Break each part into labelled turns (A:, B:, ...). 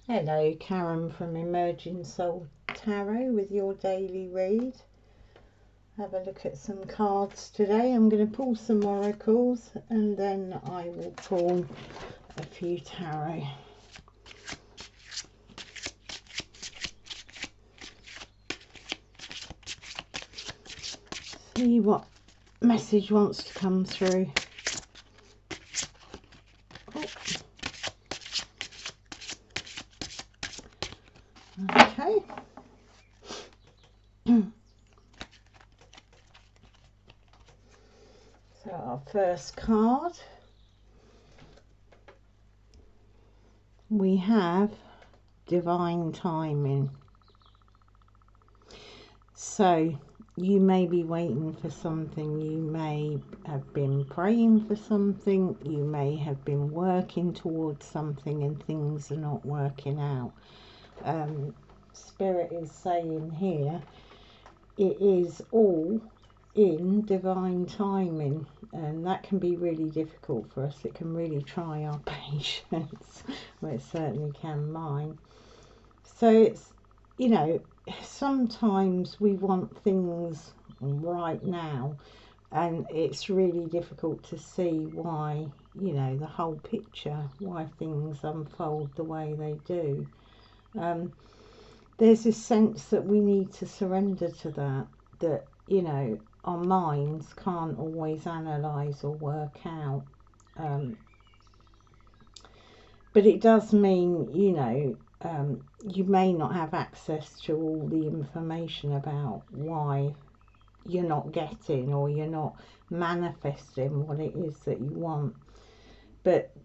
A: Hello, Karen from Emerging Soul Tarot with your daily read. Have a look at some cards today. I'm going to pull some oracles and then I will pull a few tarot. See what message wants to come through. Okay. So our first card, we have divine timing. So you may be waiting for something, you may have been praying for something, you may have been working towards something and things are not working out. Spirit is saying here, it is all in divine timing, and that can be really difficult for us. It can really try our patience, well, it certainly can mine. So it's, you know, sometimes we want things right now, and it's really difficult to see why, you know, the whole picture, why things unfold the way they do. There's this sense that we need to surrender to that, you know, our minds can't always analyse or work out. But it does mean, you know, you may not have access to all the information about why you're not getting or you're not manifesting what it is that you want. But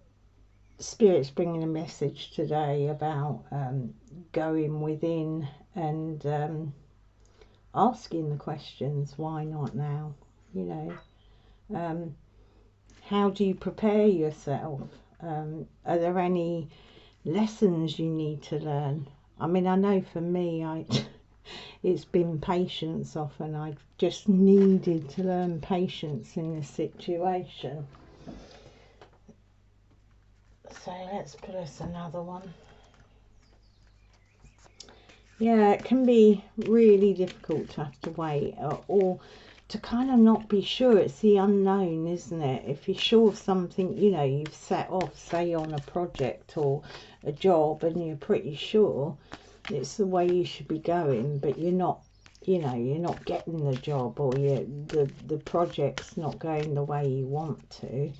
A: Spirit's bringing a message today about going within and asking the questions, why not now? You know, how do you prepare yourself? Are there any lessons you need to learn? I mean, I know for me, it's been patience often. I just needed to learn patience in this situation. So let's put us another one. Yeah, it can be really difficult to have to wait or to kind of not be sure. It's the unknown, isn't it? If you're sure of something, you know, you've set off, say, on a project or a job, and you're pretty sure it's the way you should be going, but you're not, you know, you're not getting the job, or the project's not going the way you want to.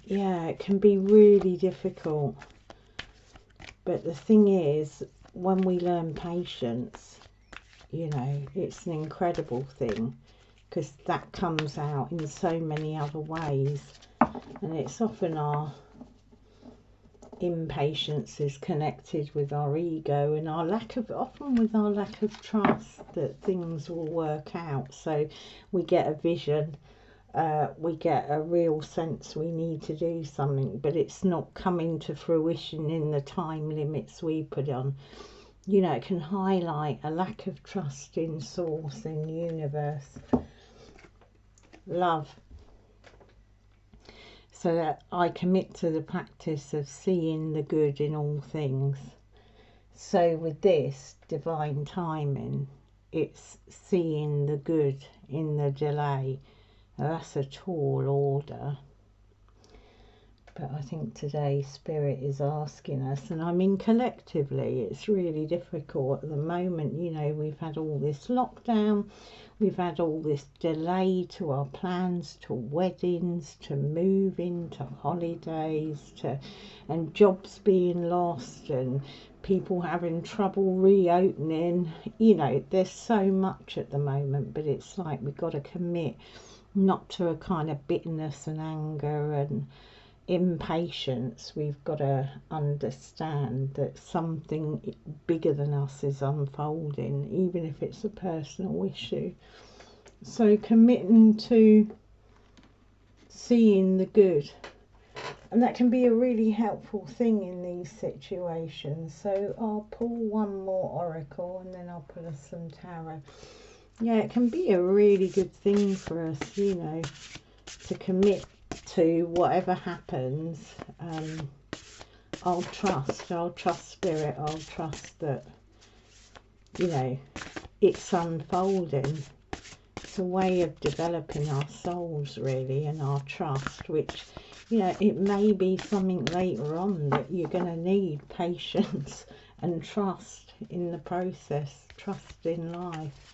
A: Yeah, it can be really difficult. But the thing is, when we learn patience, you know, it's an incredible thing, because that comes out in so many other ways, and it's often our impatience is connected with our ego and our lack of trust that things will work out. So we get a vision, we get a real sense we need to do something, but it's not coming to fruition in the time limits we put on. You know, it can highlight a lack of trust in source, in universe, love. So that I commit to the practice of seeing the good in all things. So with this divine timing, it's seeing the good in the delay. Now, that's a tall order. But I think today Spirit is asking us, and I mean collectively, it's really difficult at the moment. You know, we've had all this lockdown, we've had all this delay to our plans, to weddings, to moving, to holidays, and jobs being lost, and people having trouble reopening. You know, there's so much at the moment, but it's like we've got to commit not to a kind of bitterness and anger and impatience. We've got to understand that something bigger than us is unfolding, even if it's a personal issue. So committing to seeing the good, and that can be a really helpful thing in these situations. So I'll pull one more oracle and then I'll pull us some tarot. Yeah, it can be a really good thing for us, you know, to commit to whatever happens. I'll trust spirit, I'll trust that, you know, it's unfolding. It's a way of developing our souls, really, and our trust, which, you know, it may be something later on that you're going to need patience and trust in the process, trust in life.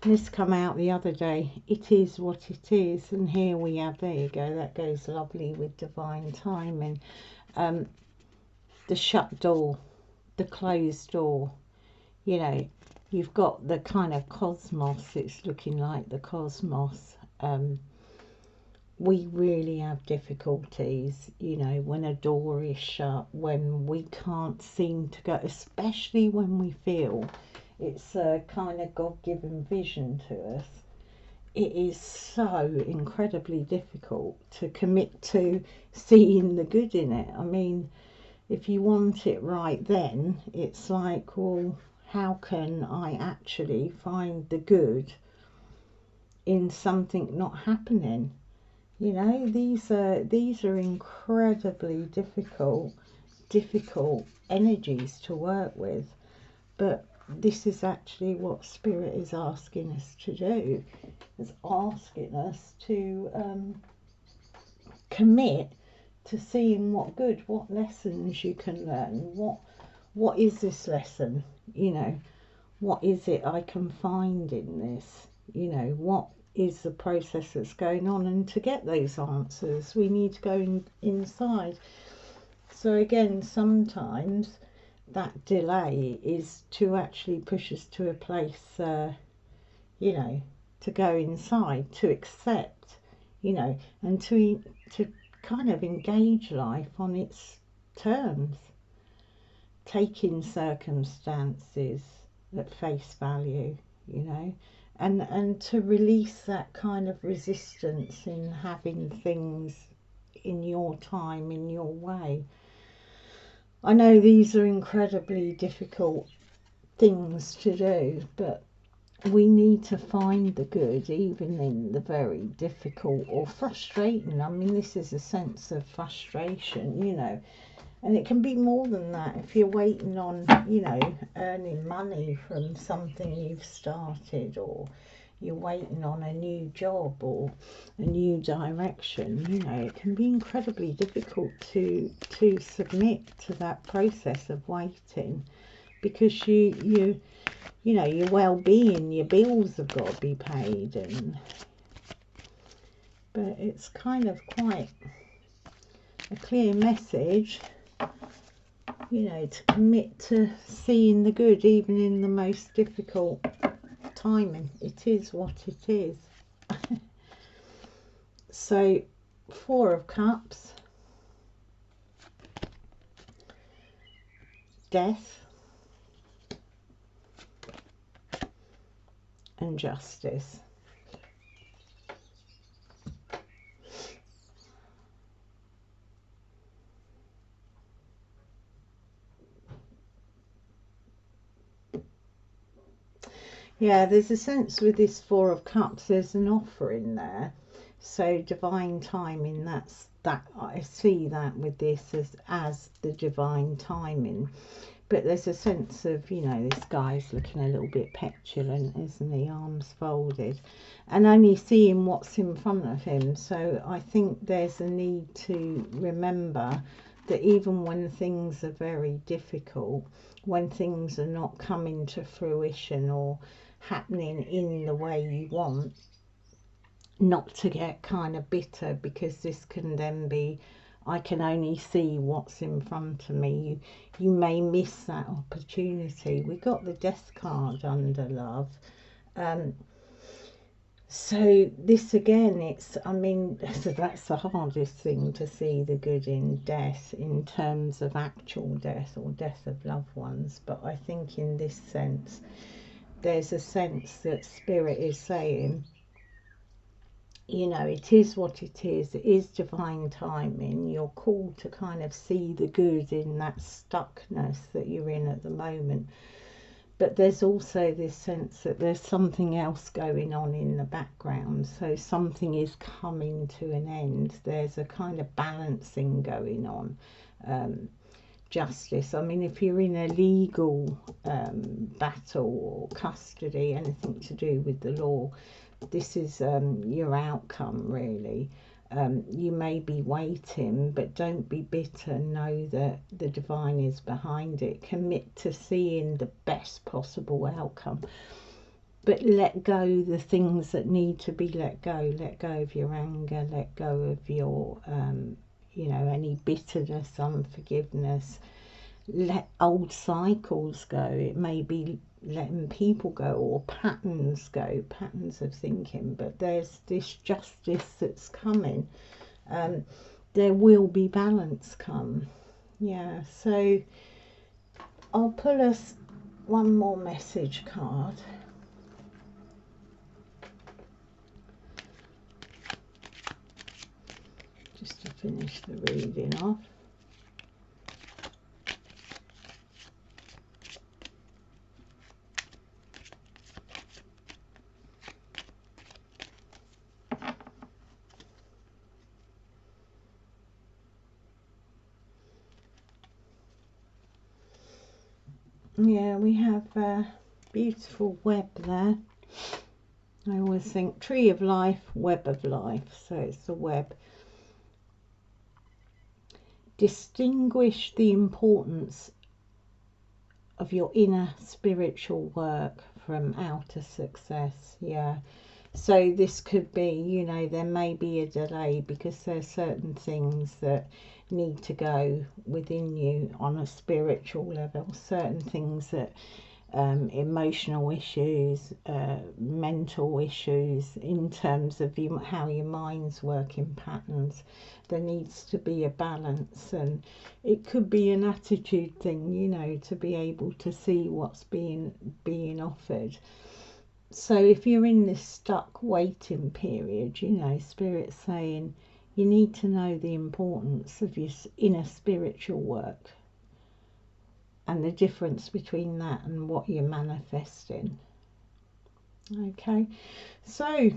A: This come out the other day, it is what it is, and here we have, there you go, that goes lovely with divine timing. The shut door, the closed door, you know, you've got the kind of cosmos, it's looking like the cosmos. We really have difficulties, you know, when a door is shut, when we can't seem to go, especially when we feel it's a kind of God-given vision to us. It is so incredibly difficult to commit to seeing the good in it. I mean, if you want it right then, it's like, well, how can I actually find the good in something not happening? You know, these are incredibly difficult energies to work with, but this is actually what Spirit is asking us to do. It's asking us to commit to seeing what lessons you can learn. What is this lesson? You know, what is it I can find in this? You know, what is the process that's going on? And to get those answers, we need to go inside. So again, sometimes that delay is to actually push us to a place, you know, to go inside, to accept, you know, and to kind of engage life on its terms, taking circumstances at face value, you know, and to release that kind of resistance in having things in your time, in your way. I know these are incredibly difficult things to do, but we need to find the good even in the very difficult or frustrating. I mean, this is a sense of frustration, you know, and it can be more than that. If you're waiting on, you know, earning money from something you've started, or you're waiting on a new job or a new direction, you know, it can be incredibly difficult to submit to that process of waiting, because you know, your well-being, your bills have got to be paid, but it's kind of quite a clear message, you know, to commit to seeing the good even in the most difficult timing. It is what it is. So, 4 of Cups, Death, and Justice. Yeah, there's a sense with this 4 of Cups, there's an offer in there. So divine timing, that I see that with this as the divine timing. But there's a sense of, you know, this guy's looking a little bit petulant, isn't he? Arms folded, and only seeing what's in front of him. So I think there's a need to remember that even when things are very difficult, when things are not coming to fruition or happening in the way you want, not to get kind of bitter, because this can then be, I can only see what's in front of me. You may miss that opportunity. We got the Death card under love. So this again, it's, I mean, so that's the hardest thing, to see the good in death, in terms of actual death or death of loved ones. But I think in this sense, there's a sense that Spirit is saying, you know, it is what it is divine timing. You're called to kind of see the good in that stuckness that you're in at the moment. but there's also this sense that there's something else going on in the background. So something is coming to an end. There's a kind of balancing going on. Justice. I mean, if you're in a legal battle or custody, anything to do with the law, this is your outcome, really. You may be waiting, but don't be bitter. Know that the divine is behind it. Commit to seeing the best possible outcome, but let go the things that need to be let go. Let go of your anger, let go of your any bitterness, unforgiveness. Let old cycles go. It may be letting people go or patterns go, patterns of thinking, but there's this justice that's coming. There will be balance come. Yeah, so I'll pull us one more message card. Just to finish the reading off. Yeah, we have a beautiful web there. I always think tree of life, web of life. So it's the web. Distinguish the importance of your inner spiritual work from outer success. Yeah. So this could be, there may be a delay because there's certain things that need to go within you on a spiritual level, certain things that emotional issues, mental issues, in terms of how your mind's working patterns. There needs to be a balance, and it could be an attitude thing, to be able to see what's being offered. So if you're in this stuck waiting period, Spirit's saying you need to know the importance of your inner spiritual work and the difference between that and what you're manifesting. Okay, so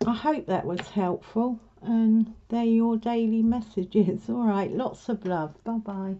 A: I hope that was helpful, and they're your daily messages. All right, lots of love. Bye bye.